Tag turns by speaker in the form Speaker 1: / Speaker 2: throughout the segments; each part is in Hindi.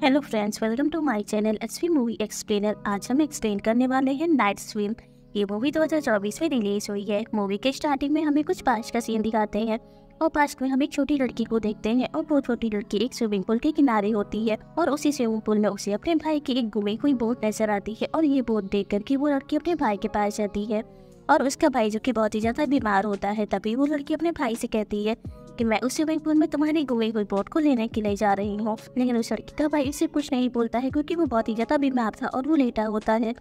Speaker 1: Hello friends, welcome to my channel SV movie explainer. आज हम एक्सप्लेन करने वाले हैं नाइट स्विम। ये मूवी 2024 में रिलीज हुई है। मूवी के स्टार्टिंग में हमें कुछ पास्ट का सीन दिखाते हैं और पास्ट में हम एक छोटी लड़की को देखते हैं और वो छोटी लड़की एक स्विमिंग पूल के किनारे होती है और उसी स्विमिंग पूल में उसे अपने भाई की एक गुमी हुई बोट नजर आती है और ये बोट देख कर के वो लड़की अपने भाई के पास जाती है और उसका भाई जो कि बहुत ही ज्यादा बीमार होता है। तभी वो लड़की अपने भाई से कहती है कि मैं उस स्विमिंग पूल में तुम्हारी गुमी हुई बोट को लेने के लिए जा रही हूँ। लेकिन उस लड़की का भाई उससे कुछ नहीं बोलता है क्योंकि वो बहुत ही ज्यादा बीमार था और वो लेटा होता है।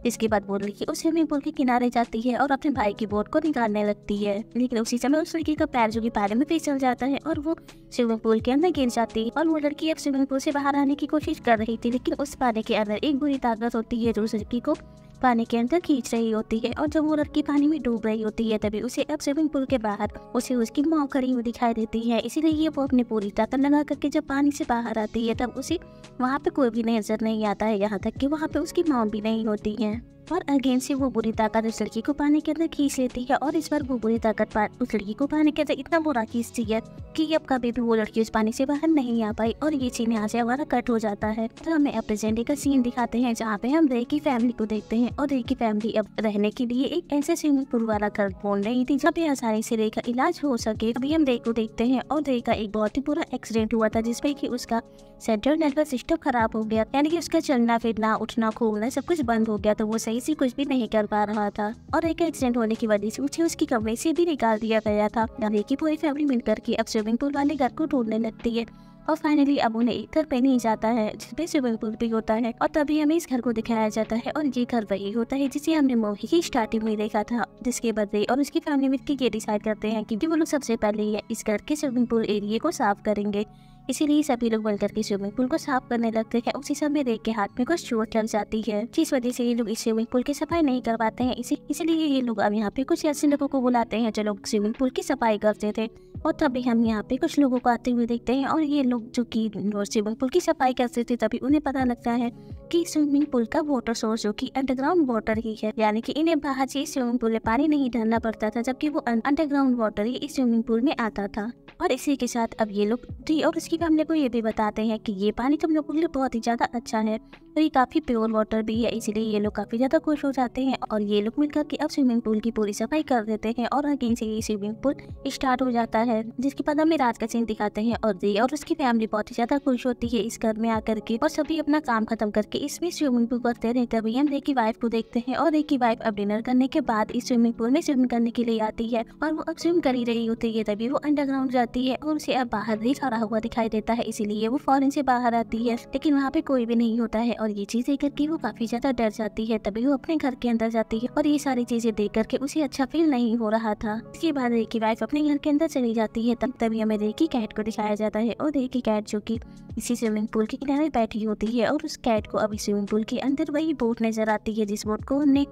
Speaker 1: इसके बाद वो लड़की उस स्विमिंग पूल के किनारे जाती है और अपने भाई की बोट को निकालने लगती है। लेकिन उसी समय उस लड़की का पैर जो कि पानी में फिसल जाता है और वो स्विमिंग पूल के अंदर गिर जाती है। और वो लड़की अब स्विमिंग पूल से बाहर आने की कोशिश कर रही थी, लेकिन उस पानी के अंदर एक बुरी ताकत होती है जो उस लड़की को पानी के अंदर खींच रही होती है। और जब वो लड़की पानी में डूब रही होती है तभी उसे अब स्विमिंग पूल के बाहर उसे उसकी माँ खड़ी हुई दिखाई देती है। इसीलिए वो अपनी पूरी ताकत लगा करके जब पानी से बाहर आती है तब उसे वहाँ पे कोई भी नजर नहीं आता है, यहाँ तक कि वहाँ पे उसकी माँ भी नहीं होती है। और अगेन से वो बुरी ताकत उस लड़की को पानी के अंदर खींच लेती है और इस बार वो बुरी ताकत उस लड़की को पानी के अंदर इतना बुरा खींचती है कि अब कभी भी वो लड़की उस पानी से बाहर नहीं आ पाई। और ये सीन यहाँ से हमारा कट हो जाता है। तो हमें अब प्रेजेंट का सीन दिखाते हैं जहाँ पे हम रे की फैमिली को देखते हैं और रे की फैमिली अब रहने के लिए एक ऐसे स्विमिंग पूल वाला घर ढूंढ रही थी जहाँ पे आसानी से रे का इलाज हो सके। अभी हम रे को देखते हैं और रे का एक बहुत ही बुरा एक्सीडेंट हुआ था जिसमें कि उसका सेंट्रल नर्वस सिस्टम खराब हो गया, यानी कि उसका चलना फिरना उठना खोलना सब कुछ बंद हो गया। तो वो सही से कुछ भी नहीं कर पा रहा था और एक एक्सीडेंट होने की वजह से उसे उसकी कमरे से भी निकाल दिया गया था। रे की पूरी फैमिली मिलकर के अब स्विमिंग पूल वाले घर को ढूंढने लगती है और फाइनली अब उन्हें एक घर पे नहीं जाता है जिसपे स्विमिंग पूल भी होता है। और तभी हमें इस घर को दिखाया जाता है और ये घर वही होता है जिसे हमने मूवी की स्टार्टिंग में देखा था। जिसके बाद रे और उसकी फैमिली मिलकर ये डिसाइड करते हैं कि वो लोग सबसे पहले इस घर के स्विमिंग पूल एरिया को साफ करेंगे। इसीलिए सभी लोग मिलकर के स्विमिंग पूल को साफ करने लगते हैं। उसी समय रे के हाथ में कुछ चोट लग जाती है जिस वजह से ये लोग इस स्विमिंग पूल की सफाई नहीं कर पाते हैं। इसीलिए ये लोग अब यहाँ पे कुछ ऐसे लोगों को बुलाते हैं जो लोग स्विमिंग पूल की सफाई करते थे। और तभी हम यहाँ पे कुछ लोगों को आते हुए देखते हैं और ये लोग जो कि स्विमिंग पूल की सफाई करते थे तभी उन्हें पता लगता है कि स्विमिंग पूल का वाटर सोर्स जो कि अंडरग्राउंड वाटर ही है, यानी कि इन्हें बाहर से स्विमिंग पूल में पानी नहीं डालना पड़ता था जबकि वो अंडरग्राउंड वाटर ही इस स्विमिंग पूल में आता था। और इसी के साथ अब ये लोग री और उसकी फैमिली को ये भी बताते हैं कि ये पानी तुम लोगों के लिए बहुत ही ज्यादा अच्छा है और ये काफी प्योर वाटर भी है। इसीलिए ये लोग काफी ज्यादा खुश हो जाते हैं और ये लोग मिलकर के अब स्विमिंग पूल की पूरी सफाई कर देते हैं और अगेन से ये स्विमिंग पूल स्टार्ट हो जाता है। जिसके बाद हमें रात का सीन दिखाते हैं और री और उसकी फैमिली बहुत ही ज्यादा खुश होती है इस घर में आकर के और सभी अपना काम खत्म करके इसमें स्विमिंग पूल करते रहे। तभी हम रे की वाइफ को देखते हैं और रे की वाइफ अब डिनर करने के बाद इस स्विमिंग पूल में स्विमिंग करने के लिए आती है और वो अब स्विम कर ही रही होती है। तभी वो अंडरग्राउंड जाती है और उसे अब बाहर ही खड़ा हुआ दिखाई देता है, इसीलिए वो फौरन से बाहर आती है लेकिन वहाँ पे कोई भी नहीं होता है और ये चीज देख करके वो काफी ज्यादा डर जाती है। तभी वो अपने घर के अंदर जाती है और ये सारी चीजें देख करके उसे अच्छा फील नहीं हो रहा था। इसके बाद रे की वाइफ अपने घर के अंदर चली जाती है। तभी हमें रे की कैट को दिखाया जाता है और रे की कैट जो कि इसी स्विमिंग पूल के किनारे बैठी होती है और उस कैट को अभी स्विमिंग पूल के अंदर वही बोट नजर आती है जिस बोट को हमने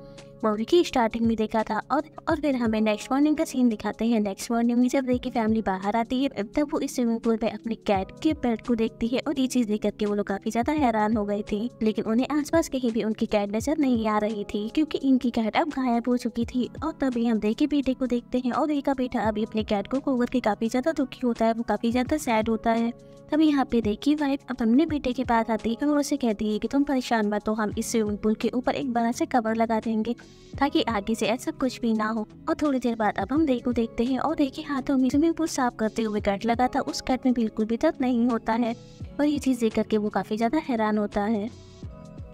Speaker 1: मूवी की स्टार्टिंग में देखा था। और फिर हमें नेक्स्ट मॉर्निंग का सीन दिखाते हैं। नेक्स्ट मॉर्निंग में जब रे की फैमिली बाहर आती है तब वो इस स्विमिंग पूल में अपनी कैट के बेड को देखती है और ये चीज देख करके वो लोग काफी ज्यादा हैरान हो गए थे। लेकिन उन्हें आसपास कहीं भी उनकी कैट नजर नहीं आ रही थी क्योंकि इनकी कैट अब गायब हो चुकी थी। और तभी हम रे के बेटे को देखते हैं और रे का बेटा अभी अपने कैट को खो करके काफी ज्यादा दुखी होता है, वो काफी ज्यादा सैड होता है। तभी यहाँ पे रे की वाइफ अब अपने बेटे के पास आती है और उसे कहती है कि तुम परेशान मत हो, हम इस स्विमिंग पूल के ऊपर एक बड़ा सा कवर लगा देंगे ताकि आगे से ऐसा कुछ भी ना हो। और थोड़ी देर बाद अब हम रे को देखते हैं और रे के हाथों में स्विमिंग पूल साफ करते हुए कट लगा था, उस कट में बिल्कुल भी दर्द नहीं होता है और ये चीज देख करके वो काफी ज्यादा हैरान होता है।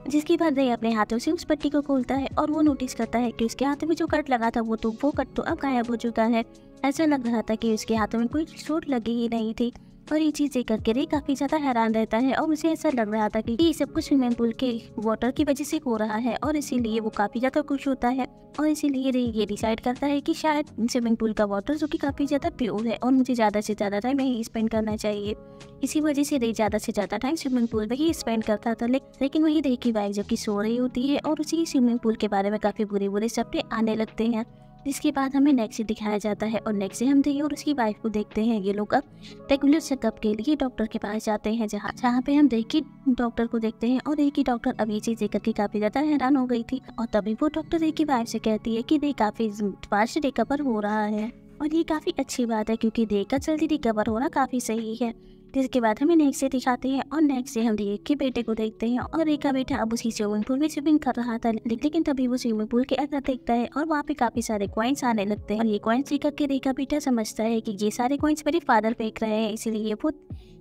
Speaker 1: जिसके बाद रे अपने हाथों से उस पट्टी को खोलता है और वो नोटिस करता है कि उसके हाथ में जो कट लगा था वो कट तो अब गायब हो चुका है। ऐसा लग रहा था कि उसके हाथों में कोई चोट लगी ही नहीं थी और ये चीज देख करके रे काफी ज्यादा हैरान रहता है और उसे ऐसा लग रहा था कि ये सब कुछ स्विमिंग पूल के वाटर की वजह से हो रहा है और इसीलिए वो काफी ज्यादा खुश होता है। और इसीलिए रे ये डिसाइड करता है कि शायद स्विमिंग पूल का वाटर जो कि काफी ज्यादा प्योर है और मुझे ज्यादा से ज्यादा टाइम यही स्पेंड करना चाहिए। इसी वजह से रे ज्यादा से ज्यादा टाइम स्विमिंग पूल में ही स्पेंड करता था। लेकिन वही रे की वाइफ जो कि सो रही होती है और उसी स्विमिंग पूल के बारे में काफी बुरे बुरे सपने आने लगते हैं। जिसके बाद हमें नेक्स्ट से दिखाया जाता है और नेक्स्ट से हम रे और उसकी वाइफ को देखते हैं। ये लोग अब रेगुलर चेकअप के लिए डॉक्टर के पास जाते हैं जहाँ पे हम रे की डॉक्टर को देखते हैं और रे की डॉक्टर अब ये चीज देख करके काफी ज्यादा हैरान हो गई थी। और तभी वो डॉक्टर रे की वाइफ से कहती है कि रे काफी फास्ट रिकवर हो रहा है और ये काफी अच्छी बात है क्योंकि रे का जल्दी रिकवर होना काफी सही है। जिसके बाद हमें नेक्स्ट से दिखाते हैं और नेक्स्ट से हम रे के बेटे को देखते हैं और रे का बेटा अब उसी स्विमिंग पूल में स्विमिंग कर रहा था, लेकिन तभी वो स्विमिंग पूल के अंदर देखता है और वहाँ पे काफी सारे कॉइन्स आने लगते हैं और ये कॉइन्स देख करके रे का बेटा समझता है कि ये सारे कॉइन्स मेरे फादर फेंक रहे हैं, इसीलिए वो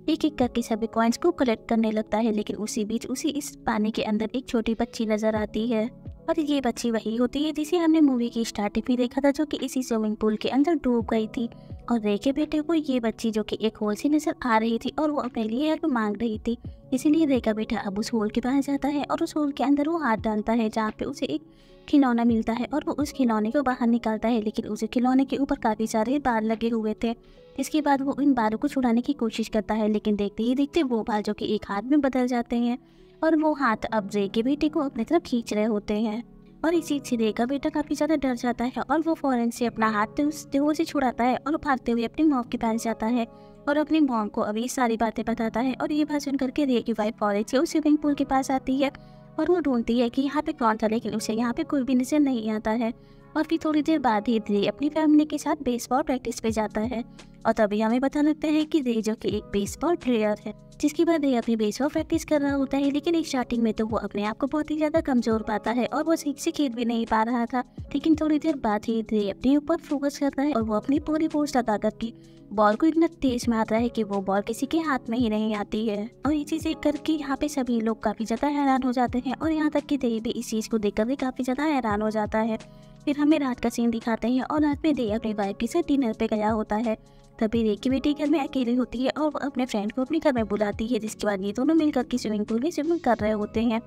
Speaker 1: एक एक करके सभी कॉइन्स को कलेक्ट करने लगता है। लेकिन उसी बीच उसी इस पानी के अंदर एक छोटी बच्ची नजर आती है और ये बच्ची वही होती है जिसे हमने मूवी की स्टार्टिंग में देखा था, जो कि इसी स्विमिंग पूल के अंदर डूब गई थी। और रे के बेटे को ये बच्ची जो कि एक होल से नजर आ रही थी और वो अपने लिए हेल्प मांग रही थी, इसीलिए रे का बेटा अब उस होल के पास जाता है और उस होल के अंदर वो हाथ डालता है जहाँ पे उसे एक खिलौना मिलता है और वो उस खिलौने को बाहर निकालता है। लेकिन उस खिलौने के ऊपर काफ़ी सारे बाल लगे हुए थे। इसके बाद वो इन बालों को छुड़ाने की कोशिश करता है, लेकिन देखते ही देखते वो बाल जो कि एक हाथ में बदल जाते हैं और वो हाथ अब रे के बेटे को अपनी तरफ खींच रहे होते हैं। और इसी से रे का बेटा काफ़ी ज़्यादा डर जाता है और वो फौरन से अपना हाथ उस देवों से छुड़ाता है और भागते हुए अपनी मॉम के पास जाता है और अपनी मॉम को अभी सारी बातें बताता है। और ये बात सुन करके रे की वाइफ फौरन से उस स्विमिंग पूल के पास आती है और वो ढूंढती है कि यहाँ पे कौन था, लेकिन उसे यहाँ पे कोई भी नजर नहीं आता है। और फिर थोड़ी देर बाद ही रे अपनी फैमिली के साथ बेसबॉल प्रैक्टिस पे जाता है और तभी हमें पता लगता है कि रे जो कि एक बेसबॉल प्लेयर है। जिसके बाद रे अपनी बेसबॉल प्रैक्टिस कर रहा होता है, लेकिन एक स्टार्टिंग में तो वो अपने आप को बहुत ही ज्यादा कमजोर पाता है और वो ठीक से खेल भी नहीं पा रहा था। लेकिन थोड़ी देर बाद ही रे अपने ऊपर फोकस करता है और वो अपनी पूरी फोर्स लगा करके बॉल को इतना तेज मारता है कि वो बॉल किसी के हाथ में ही नहीं आती है। और ये चीज़ करके यहाँ पे सभी लोग काफ़ी ज़्यादा हैरान हो जाते हैं और यहाँ तक कि रे भी इस चीज़ को देखकर भी काफ़ी ज़्यादा हैरान हो जाता है। फिर हमें रात का सीन दिखाते हैं और रात में रे अपनी वाइफ के साथ डिनर पे गया होता है। तभी रे की बेटी घर में अकेली होती है और वो अपने फ्रेंड को अपने घर में बुलाती है, जिसके बाद ये दोनों मिलकर के स्विमिंग पूल में स्विमिंग कर रहे होते हैं।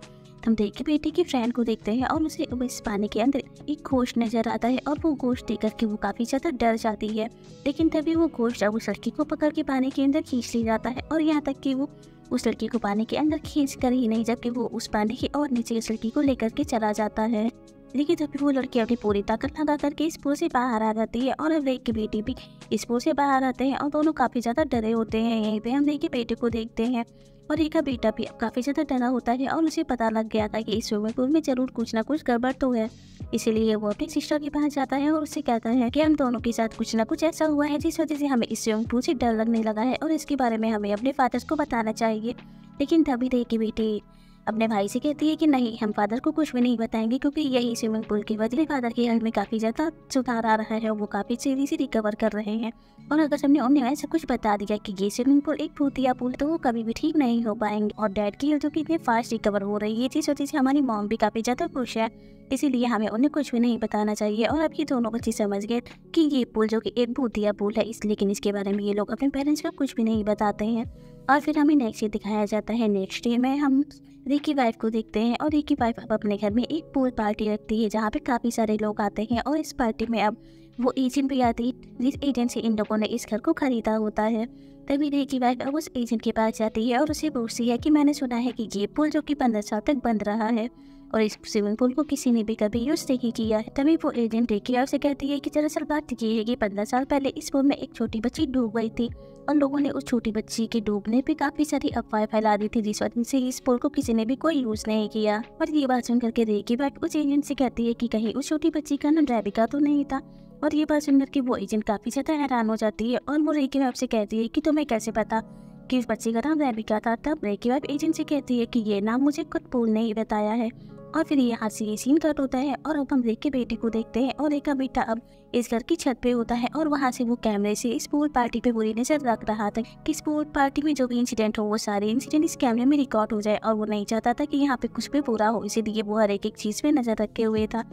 Speaker 1: हम रे की बेटी की फ्रेंड को देखते हैं और उसे इस पानी के अंदर एक घोस्ट नजर आता है और वो घोस्ट देख करके वो काफ़ी ज़्यादा डर जाती है। लेकिन तभी वो घोस्ट अब उस लड़की को पकड़ के पानी के अंदर खींच ले जाता है और यहाँ तक कि वो उस लड़की को पानी के अंदर खींच कर ही नहीं, जबकि वो उस पानी की और नीचे उस लड़की को लेकर के चला जाता है। लेकिन तभी वो लड़की अपनी पूरी ताकत लगा करके इस पूल से बाहर आ जाती है और अब रे की बेटी भी इस पूल से बाहर आते हैं और दोनों काफ़ी ज़्यादा डरे होते हैं। यहीं पे हम रे के बेटे को देखते हैं और रे का बेटा भी अब काफ़ी ज़्यादा डरा होता है और उसे पता लग गया था कि इस स्विमिंग पूल में ज़रूर कुछ ना कुछ गड़बड़ तो है। इसीलिए वो अपनी सिस्टर के पास जाता है और उससे कहता है कि हम दोनों के साथ कुछ ना कुछ ऐसा हुआ है जिस वजह से हमें इस स्विमिंग पूल से डर लगने लगा है और इसके बारे में हमें अपने फादर को बताना चाहिए। लेकिन तभी रे की बेटी अपने भाई से कहती है कि नहीं, हम फादर को कुछ भी नहीं बताएंगे, क्योंकि यही स्विमिंग पूल की वजह से फादर के हेल्थ में काफ़ी ज़्यादा सुधार आ रहा है और वो काफ़ी तेजी से रिकवर कर रहे हैं। और अगर हमने उन्हें ऐसा कुछ बता दिया कि ये स्विमिंग पूल एक भूतिया पूल, तो वो कभी भी ठीक नहीं हो पाएंगे। और डैड की हेल्थ जो कि इतनी फास्ट रिकवर हो रही है, इस वजह से हमारी मॉम भी काफ़ी ज़्यादा खुश है, इसीलिए हमें उन्हें कुछ भी नहीं बताना चाहिए। और अब ये दोनों बच्चे समझ गए कि ये पुल जो कि एक भूतिया पुल है, लेकिन इसके बारे में ये लोग अपने पेरेंट्स को कुछ भी नहीं बताते हैं। और फिर हमें नेक्स्ट डे दिखाया जाता है। नेक्स्ट डे में हम रे की वाइफ को देखते हैं और रे की वाइफ अब अपने घर में एक पूल पार्टी रखती है जहाँ पे काफ़ी सारे लोग आते हैं और इस पार्टी में अब वो एजेंट भी आती है जिस एजेंट से इन लोगों ने इस घर को खरीदा होता है। तभी रे की वाइफ अब उस एजेंट के पास जाती है और उसे पूछती है कि मैंने सुना है कि ये पुल जो कि 15 साल तक बंद रहा है और इस स्विमिंग पूल को किसी ने भी कभी यूज नहीं किया है। तभी वो एजेंट रे की वाइफ से कहती है कि दरअसल बात ये है कि 15 साल पहले इस पुल में एक छोटी बच्ची डूब गई थी और लोगों ने उस छोटी बच्ची के डूबने पे काफी सारी अफवाहें फैला दी थी, जिस वजह से इस पुल को किसी ने भी कोई यूज नहीं किया। और ये बात सुन करके रे की वाइफ उस एजेंट से कहती है कि कहीं उस छोटी बच्ची का नाम रेबिका तो नहीं था। और ये बात सुनकर के वो एजेंट काफी ज्यादा हैरान हो जाती है और वो रे की वाइफ से कहती है कि तुम्हें कैसे पता कि उस बच्ची का नाम रेबिका था। तब रे की वाइफ एजेंट से कहती है कि ये नाम मुझे खुद पुल ने ही बताया है। और फिर यहाँ से ये सीन कट होता है और अब हम रे के बेटे को देखते हैं और रे का बेटा अब इस घर की छत पे होता है और वहाँ से वो कैमरे से इस पूल पार्टी पे पूरी नजर रख रहा था कि इस पूल पार्टी में जो भी इंसिडेंट हो वो सारे इंसिडेंट इस कैमरे में रिकॉर्ड हो जाए। और वो नहीं चाहता था कि यहाँ पे कुछ भी बुरा हो, इसीलिए वो हर एक चीज़ पे नजर रखे हुए था।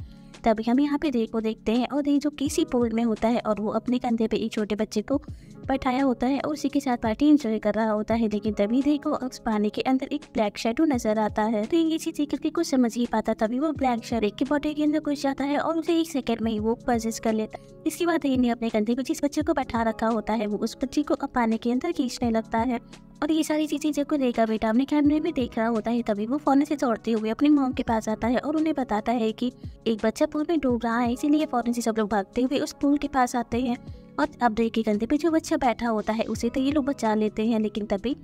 Speaker 1: तभी हम यहाँ पे रे को देखते हैं और रे जो किसी पूल में होता है और वो अपने कंधे पे एक छोटे बच्चे को बैठाया होता है और उसी के साथ पार्टी एंजॉय कर रहा होता है। लेकिन तभी रे को उस पानी के अंदर एक ब्लैक शैडो नजर आता है। तो ये चीज देख के कुछ समझ ही पाता, तभी वो ब्लैक शैडो की बॉडी के अंदर घुस जाता है और उसे 1 सेकंड में ही वो पजेस कर लेता है। इसके बाद रे ने अपने कंधे पे जिस बच्चे को बैठा रखा होता है वो उस बच्चे को पानी के अंदर खींचने लगता है। और ये सारी चीजें जब रे का बेटा अपने कैमरे में देख रहा होता है, तभी वो फौरन से दौड़ते हुए अपनी मॉम के पास आता है और उन्हें बताता है कि एक बच्चा पूल में डूब रहा है। इसीलिए फौरन से सब लोग भागते हुए उस पूल के पास आते हैं और अब रे के कंधे पे जो बच्चा बैठा होता है उसे तो ये लोग बचा लेते हैं। लेकिन तभी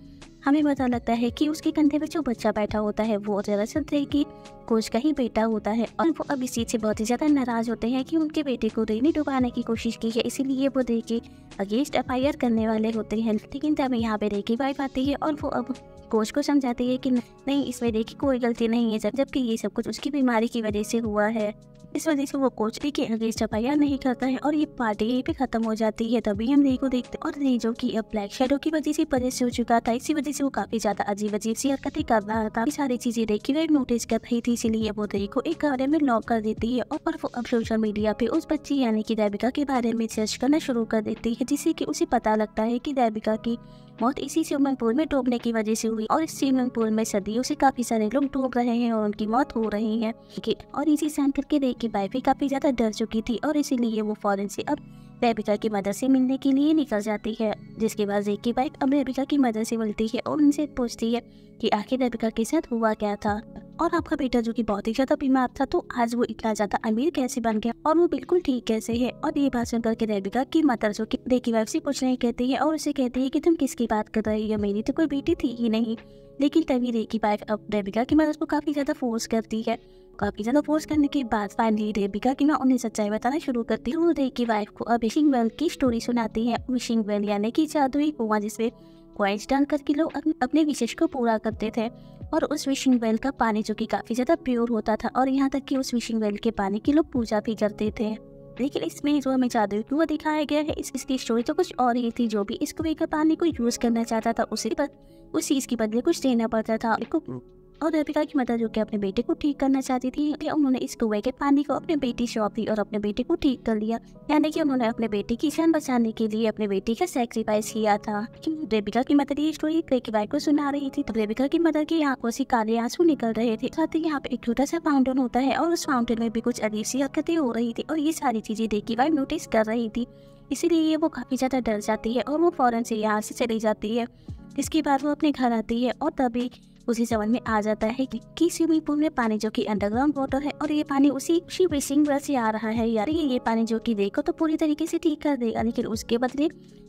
Speaker 1: हमें पता लगता है कि उसके कंधे पे जो बच्चा बैठा होता है वो दरअसल रे की कोच का ही बेटा होता है और वो अब इस चीज से बहुत ही ज्यादा नाराज होते हैं कि उनके बेटे को रे ने डुबाने की कोशिश की है, इसीलिए वो रे के अगेंस्ट एफआईआर करने वाले होते हैं। लेकिन तभी यहाँ पे रे की वाइफ आती है और वो अब कोच को समझाती है कि नहीं, इसमें रे की कोई गलती नहीं है, जबकि ये सब कुछ उसकी बीमारी की वजह से हुआ है। इस वजह से वो कोच रे के अगेंस्ट एफआईआर नहीं करता है और ये पार्टी यहीं पे खत्म हो जाती है। तभी हम रे को देखते और रे जो कि अब ब्लैक शैडो की वजह से परेशान हो चुका था, इसी वजह से वो काफी ज्यादा अजीब अजीब सी हरकतें कर रहा था। सारी चीजें रे की वाइफ नोटिस कर रही थी, इसीलिए वो रे को एक कमरे में लॉक कर देती है और वो अब सोशल मीडिया पे उस बच्ची यानी कि देविका के बारे में सर्च करना शुरू कर देती है, जिससे कि उसे पता लगता है कि देविका की मौत इसी स्विमिंग पूल में डूबने की वजह से हुई और इस स्विमिंग पूल में सदियों से काफी सारे लोग डूब रहे हैं और उनकी मौत हो रही है। और इसी सहन करके रे की वाइफ भी काफी ज्यादा डर चुकी थी और इसीलिए वो फौरन से अब देविका की मदर से मिलने के लिए निकल जाती है। जिसके बाद रे की वाइफ अब देविका की मदर से मिलती है और उनसे पूछती है कि आखिर देविका के साथ हुआ क्या था और आपका बेटा जो कि बहुत ही ज्यादा बीमार था तो आज वो इतना ज्यादा अमीर कैसे बन गया और वो बिल्कुल ठीक कैसे है। और ये बात सुनकर के देविका की मदर जो कि रे की वाइफ से पूछने कहती है और उसे कहती है कि तुम किसकी बात कर रही हो, मेरी तो कोई बेटी थी ही नहीं। लेकिन तभी रे की वाइफ अब देविका की मदर को काफी ज्यादा फोर्स करती है। काफी ज्यादा फोर्स करने के बाद फाइनली देविका की माँ उन्हें सच्चाई बताना शुरू करती है। वो रे की वाइफ को अब विशिंग वेल की स्टोरी सुनाती है। विशिंग वेल यानी कि जादुई कुआं जिसमें कॉइन्स डाल करके लोग अपने विशेष को पूरा करते थे और उस विशिंग वेल का पानी जो कि काफी ज्यादा प्योर होता था और यहाँ तक कि उस विशिंग वेल के पानी की लोग पूजा भी करते थे। लेकिन इसमें जो हमें जादुई कुआं दिखाया गया है इसकी स्टोरी तो कुछ और ही थी। जो भी इस कुएं का पानी को यूज करना चाहता था उस चीज के बदले कुछ देना पड़ता था। और देविका की मदर जो कि अपने बेटे को ठीक करना चाहती थी, उन्होंने इस कुएं के पानी को अपने बेटी सौंप दी और अपने बेटे को ठीक कर लिया। यानी कि उन्होंने अपने बेटे की जान बचाने के लिए अपने बेटे का सैक्रिफाइस किया था। देविका की मदर ये स्टोरी रे की वाइफ को सुना रही थी तो देविका की मदर की आंखों से काले आंसू निकल रहे थे। साथ ही यहाँ पे एक छोटा सा फाउंटेन होता है और उस फाउंटेन में भी कुछ अजीब सी हरकतें हो रही थी और ये सारी चीजें रे की वाइफ नोटिस कर रही थी, इसीलिए वो काफी ज्यादा डर जाती है और वो फौरन से यहाँ से चली जाती है। इसके बाद वो अपने घर आती है और तभी उसे समझ में आ जाता है कि स्विमिंग पूल में पानी जो कि अंडरग्राउंड वाटर है और ये पानी उसी विशिंग वेल से आ रहा है। यार ये पानी जो कि देखो तो पूरी तरीके से ठीक कर देगा, लेकिन उसके बदले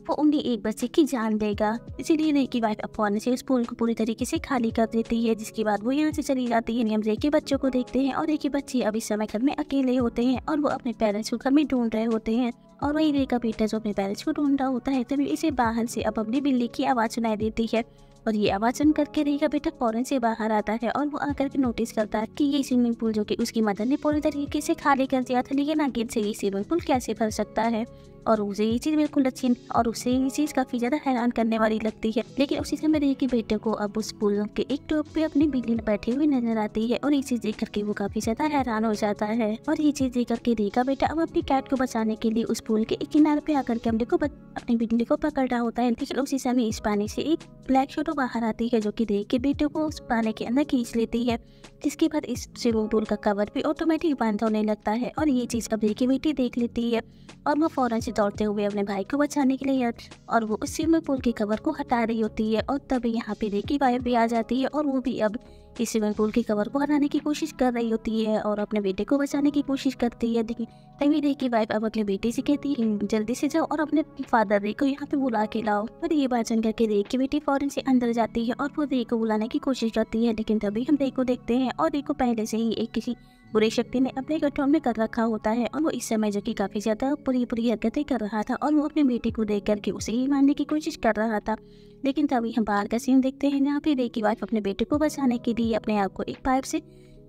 Speaker 1: वो उन्हें एक बच्चे की जान देगा। इसीलिए रे की वाइफ फौरन से उस पूल को पूरी तरीके से खाली कर देती है। जिसके बाद वो यहाँ से चली जाती है। हम रे के बच्चों को देखते हैं और रे के बच्चे अब इस समय घर में अकेले होते हैं और वो अपने पेरेंट्स को घर में ढूंढ रहे होते हैं और वही रे का बेटा जो अपने पेरेंट्स को ढूंढ रहा होता है तभी इसे बाहर से अब अपनी बिल्ली की आवाज सुनाई देती है और ये आवाज सुन करके रे का बेटा फौरन से बाहर आता है और वो आकर के नोटिस करता है कि ये स्विमिंग पूल जो कि उसकी मदर ने पूरी तरीके से खाली कर दिया था, लेकिन आगे से ये स्विमिंग पूल कैसे भर सकता है। और उसे ये चीज बिल्कुल अच्छी और उसे ये चीज काफी ज्यादा हैरान करने वाली लगती है। लेकिन उसी समय रे के बेटे को अब उस पुल के एक टॉप पे अपनी बिल्ली बैठी हुई नजर आती है और ये चीज देख करके वो काफी ज्यादा हैरान हो जाता है। और ये चीज देख करके रे का बेटा अब अपनी कैट को बचाने के लिए उस पुल के एक किनारे पे आकर के अपनी बिल्ली को पकड़ रहा होता है। लेकिन उसी समय इस पानी से एक ब्लैक शैडो बाहर आती है जो कि रे के बेटे को उस पानी के अंदर खींच लेती है। जिसके बाद इस स्विमिंग पूल का कवर भी ऑटोमेटिक बंद होने लगता है और ये चीज अब रे की बेटी देख लेती है और वो फौरन से दौड़ते हुए अपने भाई को बचाने के लिए और वो उस स्विमिंग पूल के कवर को हटा रही होती है। और तभी यहाँ पे रे की वाइफ भी आ जाती है और वो भी अब इस स्विमिंग पूल के कवर को हटाने की कोशिश कर रही होती है और अपने बेटे को बचाने की कोशिश करती है। लेकिन तभी रे की वाइफ अब अपने बेटे से कहती है जल्दी से जाओ और अपने फादर रे को यहाँ पे बुला के लाओ। और ये बात सुन करके रे की बेटी फौरन से अंदर जाती है और वो रे को बुलाने की कोशिश करती है। लेकिन तभी हम रे को देखते हैं और रे को पहले से ही एक किसी बुरी शक्ति ने अपने कंट्रोल में कर रखा होता है और वो इस समय जो कि काफी ज्यादा बुरी हरकतें कर रहा था और वो अपने बेटे को देख करके उसे ही मारने की कोशिश कर रहा था। लेकिन तभी हम बाहर का सीन देखते हैं जहाँ पे रे की वाइफ अपने बेटे को बचाने के लिए अपने आप को एक पाइप से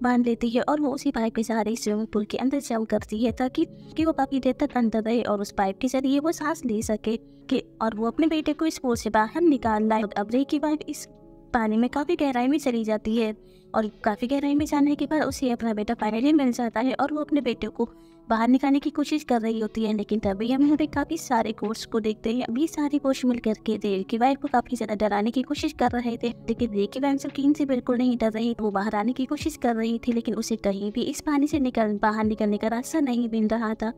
Speaker 1: बांध लेती है और वो उसी पाइप के सहारे स्विमिंग पूल के अंदर जंप करती है ताकि वो काफी देर तक अंदर रहे और उस पाइप के जरिए वो सांस ले सके और वो अपने बेटे को इस पूल से बाहर निकाल लाए। अब रे की वाइफ इस पानी में काफी गहराई में चली जाती है और काफी गहराई में जाने के बाद उसे अपना बेटा फाइनली मिल जाता है और वो अपने बेटे को बाहर निकालने की कोशिश कर रही होती है। लेकिन तभी हम यहाँ पे काफी सारे कोर्स को देखते हैं। अभी सारे कोर्स मिल करके रे की वाइफ को काफी ज्यादा डराने की कोशिश कर रहे थे, लेकिन रे की वाइफ यकीन से बिल्कुल नहीं डर रही। वो बाहर आने की कोशिश कर रही थी लेकिन उसे कहीं भी इस पानी से बाहर निकलने का रास्ता नहीं मिल रहा था।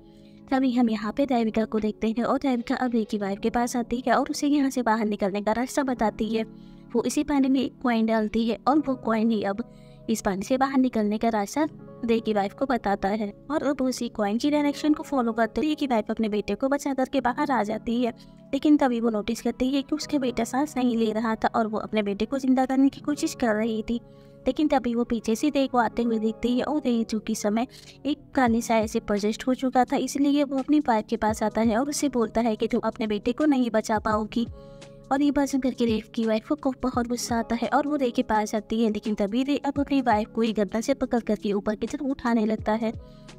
Speaker 1: तभी हम यहाँ पे देविका को देखते हैं और देविका अब रे की वाइफ के पास आती है और उसे यहाँ से बाहर निकलने का रास्ता बताती है। वो इसी पानी में एक कॉइन डालती है और वो कॉइन ही अब इस पानी से बाहर निकलने का रास्ता रे की वाइफ को बताता है और अब उसी कॉइन की डायरेक्शन को फॉलो करते रे की वाइफ अपने बेटे को बचा करके बाहर आ जाती है। लेकिन तभी वो नोटिस करती है कि उसके बेटा सांस नहीं ले रहा था और वो अपने बेटे को जिंदा करने की कोशिश कर रही थी। लेकिन तभी वो पीछे से रे को आते हुए देखती है और रे चूंकि समय एक काले साए से पोजेस्ट हो चुका था, इसलिए वो अपनी वाइफ के पास आता है और उससे बोलता है कि तुम अपने बेटे को नहीं बचा पाओगी। और ये बात सुनकर के रे की वाइफ को बहुत गुस्सा आता है और वो रे के पास आती है। लेकिन तभी रे अब अपनी वाइफ को ही गर्दन से पकड़ करके ऊपर की तरफ उठाने लगता है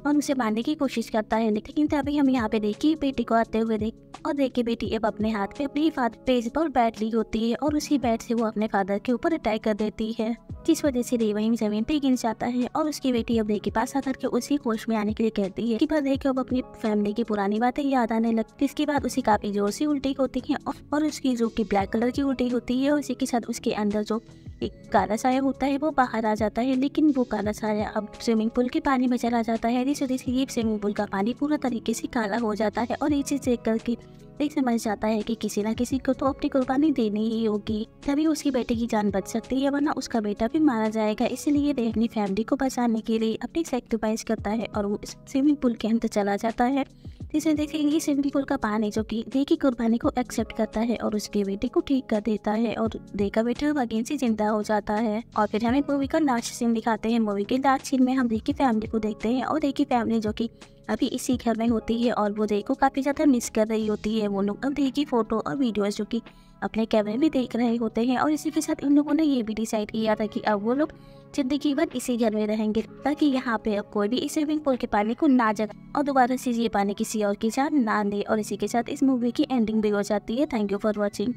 Speaker 1: और उसे मारने की कोशिश करता है। लेकिन तभी हम यहाँ पे रे की बेटी को आते हुए देख और रे की बेटी अब अपने हाथ में अपनी फादर पेज पर बैठ ली होती है और उसी बैट से वो अपने फादर के ऊपर अटैक कर देती है, जिस वजह से रे वहीं जमीन पे गिर जाता है। और उसकी बेटी अब रे के पास आकर के उसी होश में आने के लिए कहती है कि पर रे को अब अपनी फैमिली की पुरानी बातें याद आने लगती। इसके बाद उसे काफी जोर से उल्टी होती है और उसकी जो की ब्लैक कलर की उल्टी होती है, उसी के साथ उसके अंदर जो एक काला साया होता है वो बाहर आ जाता है। लेकिन वो काला साया अब स्विमिंग पूल के पानी में चला जाता है, जिस वजह से ये स्विमिंग पूल का पानी पूरा तरीके से काला हो जाता है। और ये चीज देख करके रे समझ जाता है कि किसी ना किसी को तो अपनी कुर्बानी देनी ही होगी, तभी उसकी बेटे की जान बच सकती है, वरना उसका बेटा भी मारा जाएगा। इसलिए रे अपनी फैमिली को बचाने के लिए अपनी सेक्रीफाइस करता है और वो स्विमिंग पूल के अंदर चला जाता है। जिसे देखेंगे स्विमिंग पूल का पानी जो कि रे की कुर्बानी को एक्सेप्ट करता है और उसके बेटे को ठीक कर देता है और रे का बेटा अगेन से जिंदा हो जाता है। और फिर हमें मूवी का लास्ट सीन दिखाते हैं। मूवी के लास्ट सीन में हम रे की फैमिली को देखते हैं और रे की फैमिली जो कि अभी इसी घर में होती है और वो रे को काफी ज्यादा मिस कर रही होती है। वो लोग अब रे की फोटो और वीडियोस जो कि अपने कैमरे में देख रहे होते हैं और इसी के साथ इन लोगों ने ये भी डिसाइड किया था कि अब वो लोग जिंदगी भर इसी घर में रहेंगे, ताकि यहाँ पे अब कोई भी इस स्विमिंग पूल के पानी को ना जगा और दोबारा से ये पानी किसी और की जान ना ले। और इसी के साथ इस मूवी की एंडिंग भी हो जाती है। Thank you for watching.